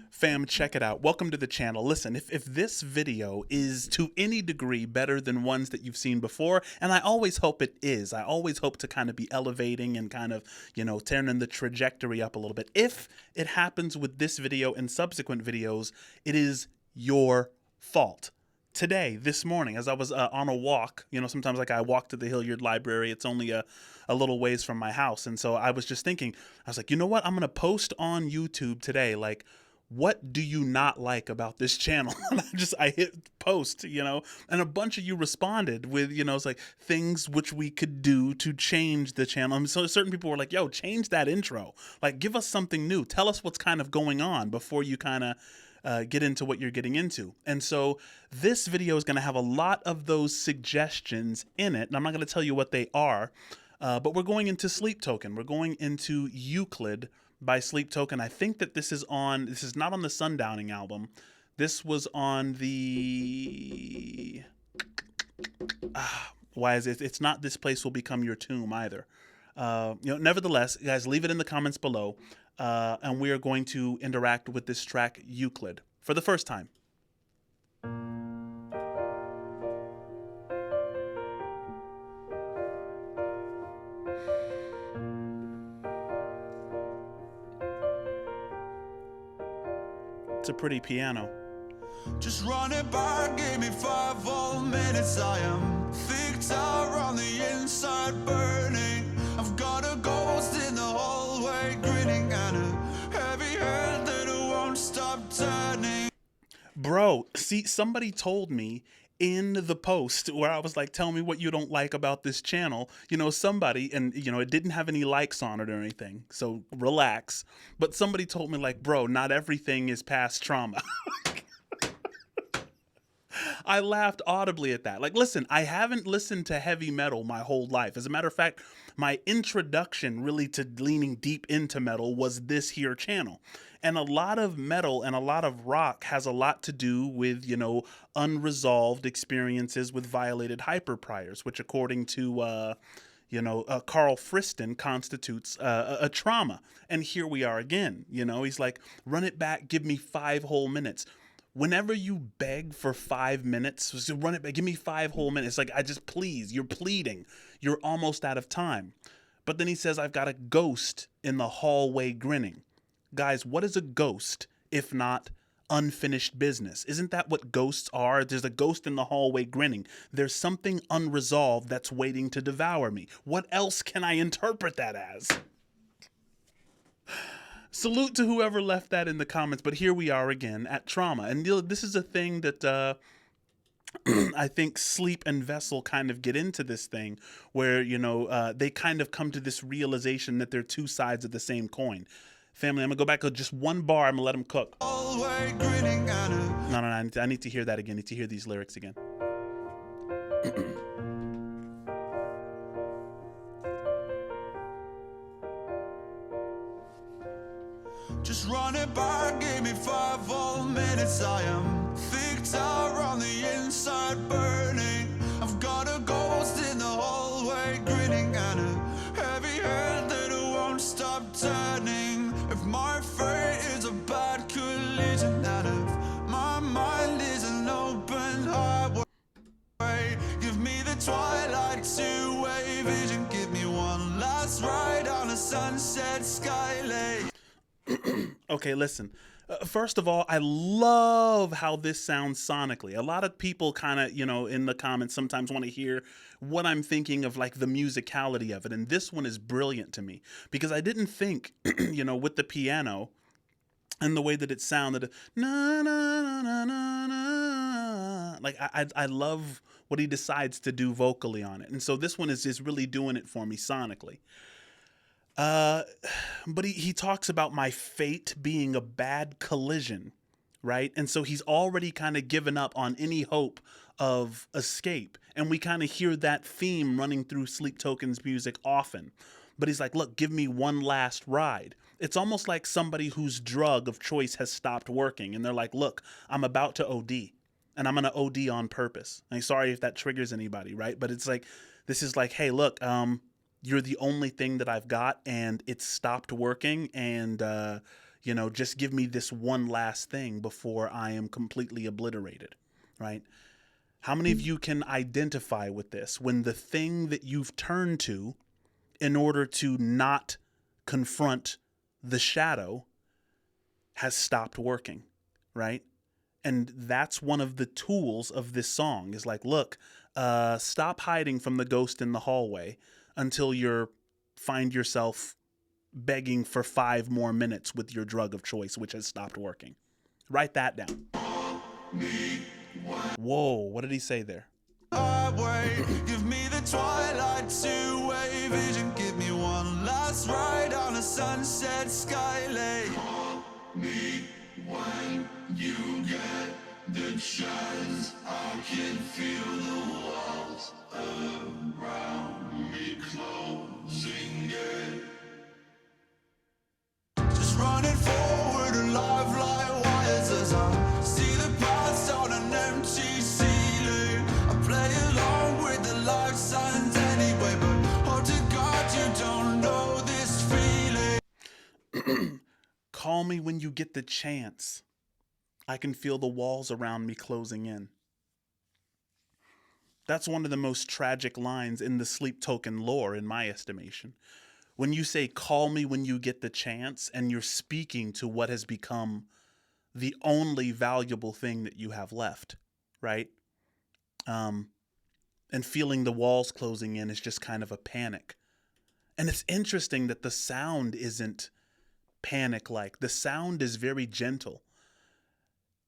Fam, check it out. Welcome to the channel. Listen, if this video is to any degree better than ones that you've seen before, and I always hope it is, I always hope to kind of be elevating and kind of, turning the trajectory up a little bit. If it happens with this video and subsequent videos, it is your fault. Today, this morning, as I was on a walk, sometimes like I walk to the Hilliard Library, it's only a little ways from my house. And so I was just thinking, I was like, you know what? I'm going to post on YouTube today, like, what do you not like about this channel? And I hit post, and a bunch of you responded with, it's like things which we could do to change the channel. And so certain people were like, yo, change that intro. Like, give us something new. Tell us what's kind of going on before you kind of get into what you're getting into. And so this video is going to have a lot of those suggestions in it. And I'm not going to tell you what they are, but we're going into Sleep Token. We're going into Euclid by Sleep Token. I think that this is not on the Sundowning album. This was on the, why is it? It's not This Place Will Become Your Tomb either. Nevertheless, guys, leave it in the comments below. And we are going to interact with this track Euclid for the first time. It's a pretty piano. Just run it back, give me 5 whole minutes. I am thick out on the inside, burning. I've got a ghost in the hallway, grinning, and a heavy head that won't stop turning. Bro, see, somebody told me in the post where I was like, tell me what you don't like about this channel, somebody, and it didn't have any likes on it or anything, so relax, but somebody told me, like, bro, not everything is past trauma. I laughed audibly at that. Like, listen, I haven't listened to heavy metal my whole life. As a matter of fact, my introduction really to leaning deep into metal was this here channel. And a lot of metal and a lot of rock has a lot to do with, unresolved experiences with violated hyperpriors, which according to, Carl Friston constitutes a trauma. And here we are again, he's like, run it back, give me 5 whole minutes. Whenever you beg for 5 minutes, just run it back, give me 5 whole minutes. Like, please, you're pleading. You're almost out of time. But then he says, I've got a ghost in the hallway grinning. Guys, what is a ghost if not unfinished business? Isn't that what ghosts are? There's a ghost in the hallway grinning. There's something unresolved that's waiting to devour me. What else can I interpret that as? Salute to whoever left that in the comments, but here we are again at trauma. And this is a thing that I think Sleep and Vessel kind of get into this thing where, they kind of come to this realization that they're two sides of the same coin. Family, I'm going to go back to just one bar. I'm going to let them cook. No, I need to hear that again. I need to hear these lyrics again. Just run it back, give me 5 whole minutes. I am thick out on the inside, burning. I've got a ghost in the hallway, grinning, and a heavy head that won't stop turning. If my fate is a bad collision, and if my mind is an open highway, give me the twilight two-way vision. Give me one last ride on a sunset skylake. Okay, listen. First of all, I love how this sounds sonically. A lot of people kind of, in the comments sometimes want to hear what I'm thinking of, like the musicality of it. And this one is brilliant to me because I didn't think, with the piano and the way that it sounded, na na na na na na. Like I love what he decides to do vocally on it. And so this one is just really doing it for me sonically. But he talks about my fate being a bad collision, right? And so he's already kind of given up on any hope of escape. And we kind of hear that theme running through Sleep Token's music often. But he's like, look, give me one last ride. It's almost like somebody whose drug of choice has stopped working. And they're like, look, I'm about to OD. And I'm going to OD on purpose. I'm sorry if that triggers anybody, right? But it's like, this is like, hey, look, you're the only thing that I've got and it's stopped working. And, You know, just give me this one last thing before I am completely obliterated, right? How many of you can identify with this when the thing that you've turned to in order to not confront the shadow has stopped working, right? And that's one of the tools of this song is like, look, stop hiding from the ghost in the hallway until you find yourself begging for 5 more minutes with your drug of choice, which has stopped working. Write that down. Whoa, what did he say there? Give me the twilight two-way vision. Give me one last ride on a sunset skylake. Call me when you get the chance. I can feel the walls around me closing in. Just running forward, alive like wires as I see the past on an empty ceiling. I play along with the life signs anyway, but oh to God, you don't know this feeling. Call me when you get the chance. I can feel the walls around me closing in. That's one of the most tragic lines in the sleep token lore, in my estimation. When you say, call me when you get the chance, and you're speaking to what has become the only valuable thing that you have left, right? And feeling the walls closing in is just kind of a panic. And it's interesting that the sound isn't panic-like. The sound is very gentle.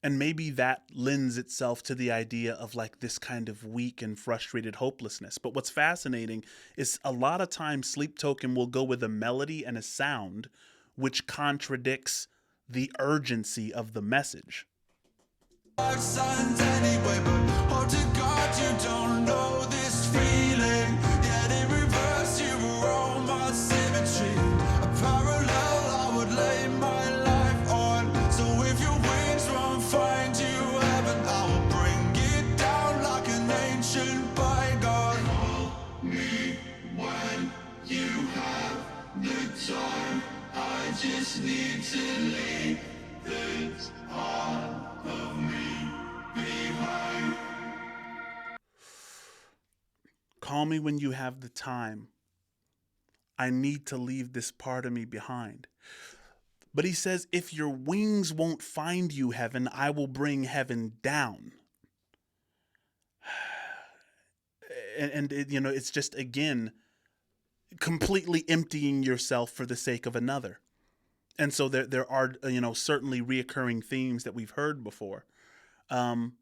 And maybe that lends itself to the idea of like this kind of weak and frustrated hopelessness. But what's fascinating is a lot of times Sleep Token will go with a melody and a sound which contradicts the urgency of the message. Signs anyway, but oh to God, you don't know this feeling. Yet in reverse, you were all my symmetry. A parallel I would lay my life on. So if your wings won't find you heaven, I will bring it down like an ancient bygone. Call me when you have the time. I just need to leave this part of me behind. Call me when you have the time. I need to leave this part of me behind. But he says, if your wings won't find you heaven, I will bring heaven down. And you know, it's just, again, completely emptying yourself for the sake of another. And so there are, you know, certainly reoccurring themes that we've heard before. But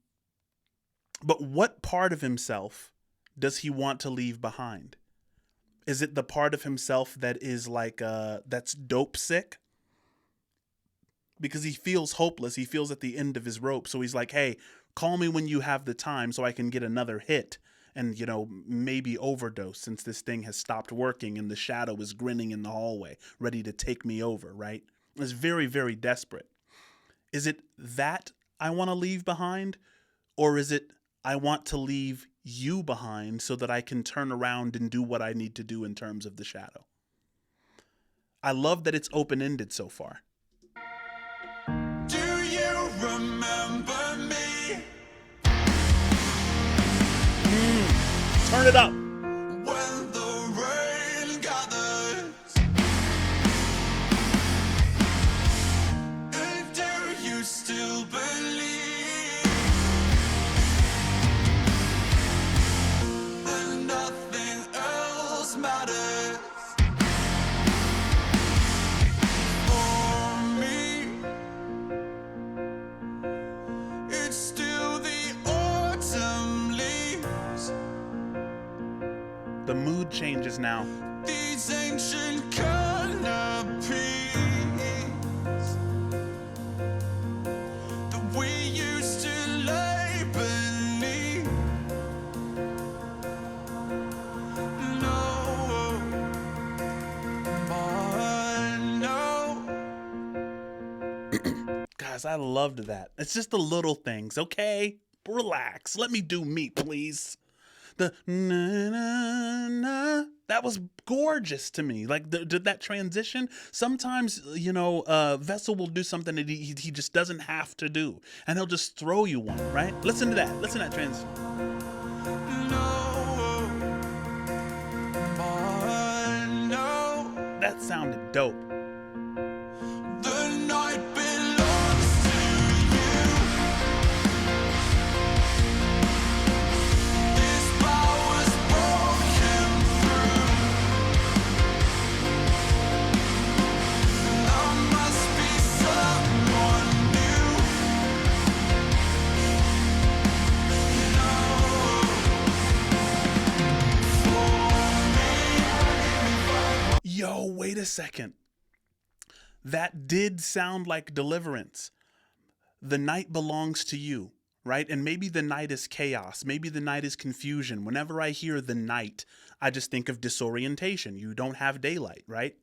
what part of himself does he want to leave behind? Is it the part of himself that is like, that's dope sick? Because he feels hopeless. He feels at the end of his rope. So he's like, hey, call me when you have the time so I can get another hit and, you know, maybe overdose since this thing has stopped working and the shadow is grinning in the hallway, ready to take me over, right? It's very, very desperate. Is it that I want to leave behind? Or is it I want to leave you behind so that I can turn around and do what I need to do in terms of the shadow? I love that it's open-ended so far. Do you remember me? Turn it up. When the rain gathers, and do you still believe that nothing else matters for me? It's still the autumn leaves. The mood changes now. These ancient canopies that we used to lay beneath. No, no. Guys, I loved that. It's just the little things, okay? Relax. Let me do me, please. The na na na, that was gorgeous to me. Like did that transition. Sometimes Vessel will do something that he just doesn't have to do, and he'll just throw you one. Right? Listen to that. Listen to that transition. That sounded dope. The night belongs to you. This power's broken through. There must be someone new. Yo, wait a second. That did sound like Deliverance. The night belongs to you, right? And maybe the night is chaos. Maybe the night is confusion. Whenever I hear the night, I just think of disorientation. You don't have daylight, right?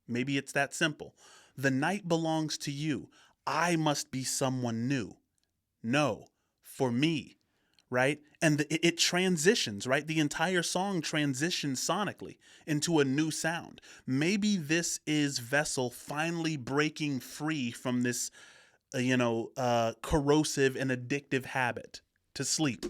Maybe it's that simple. The night belongs to you. I must be someone new. No, for me, right? And it transitions, right? The entire song transitions sonically into a new sound. Maybe this is Vessel finally breaking free from this, corrosive and addictive habit to sleep.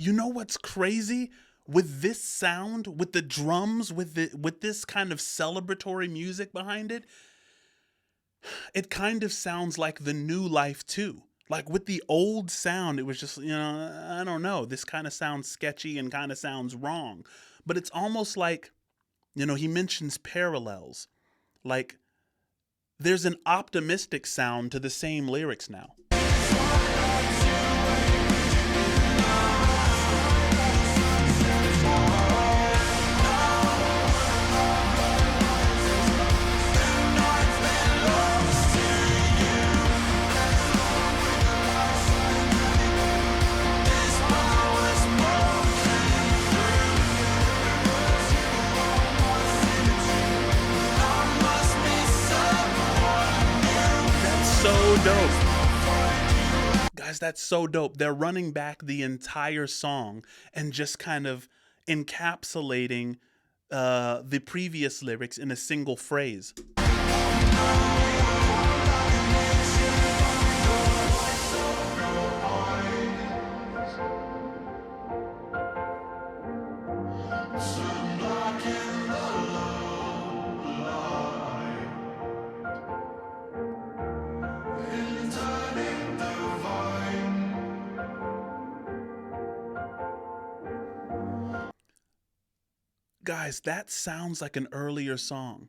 You know what's crazy? With this sound, with the drums, with this kind of celebratory music behind it, it kind of sounds like the new life too. Like with the old sound, it was just, I don't know, this kind of sounds sketchy and kind of sounds wrong. But it's almost like, he mentions parallels. Like there's an optimistic sound to the same lyrics now. So dope. Guys, that's so dope. They're running back the entire song and just kind of encapsulating the previous lyrics in a single phrase. Guys, that sounds like an earlier song.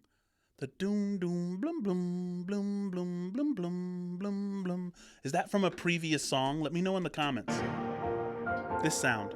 The doom doom blum blum blum blum blum blum blum blum. Is that from a previous song? Let me know in the comments. This sound.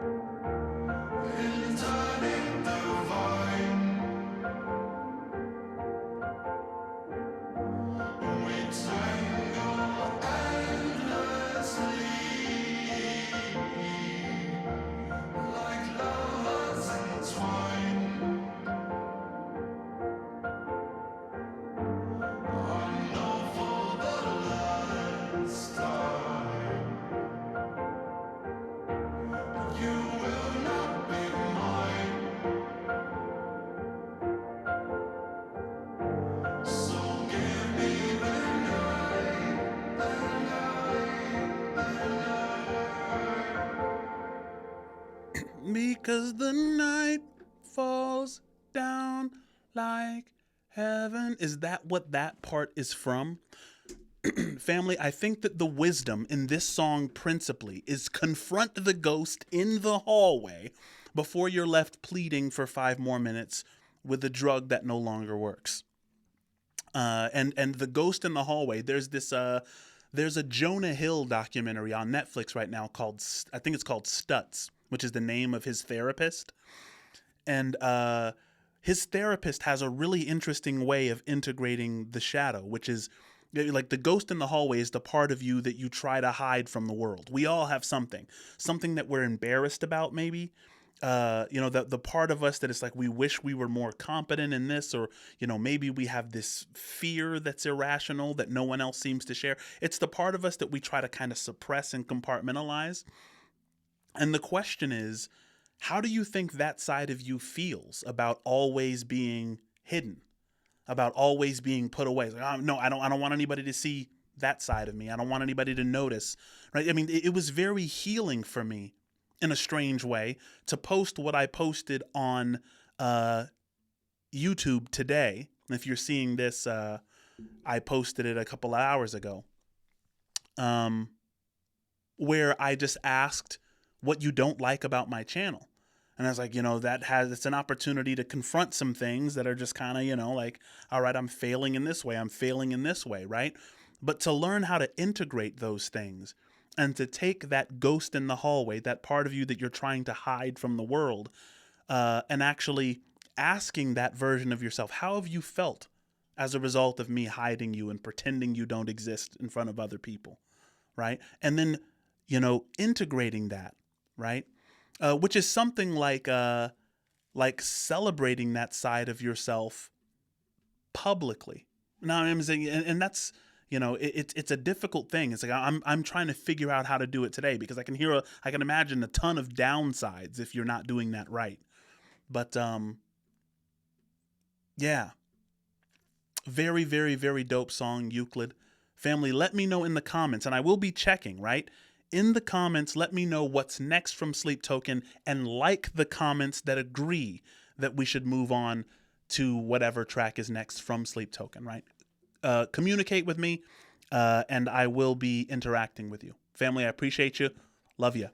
Because the night falls down like heaven. Is that what that part is from? Family, I think that the wisdom in this song principally is confront the ghost in the hallway before you're left pleading for 5 more minutes with a drug that no longer works. And the ghost in the hallway, there's a Jonah Hill documentary on Netflix right now called, I think it's called Stutz, which is the name of his therapist. And his therapist has a really interesting way of integrating the shadow, which is Like the ghost in the hallway is the part of you that you try to hide from the world. We all have something that we're embarrassed about, maybe. The part of us that is like, we wish we were more competent in this, or, maybe we have this fear that's irrational that no one else seems to share. It's the part of us that we try to kind of suppress and compartmentalize. And the question is, how do you think that side of you feels about always being hidden, about always being put away? Like, oh, no, I don't want anybody to see that side of me. I don't want anybody to notice, right? I mean, it was very healing for me in a strange way to post what I posted on YouTube today. If you're seeing this, I posted it a couple of hours ago, where I just asked what you don't like about my channel. And I was like, it's an opportunity to confront some things that are just kind of, like, all right, I'm failing in this way. I'm failing in this way, right? But to learn how to integrate those things and to take that ghost in the hallway, that part of you that you're trying to hide from the world, and actually asking that version of yourself, how have you felt as a result of me hiding you and pretending you don't exist in front of other people, right? And then, integrating that, right? Which is something like celebrating that side of yourself publicly. Now I'm saying, and that's, it's a difficult thing. It's like I'm trying to figure out how to do it today, because I can imagine a ton of downsides if you're not doing that right. But yeah, very, very, very dope song, Euclid. Family, let me know in the comments, and I will be checking, right? In the comments, let me know what's next from Sleep Token, and like the comments that agree that we should move on to whatever track is next from Sleep Token, right? Communicate with me, and I will be interacting with you. Family, I appreciate you. Love you.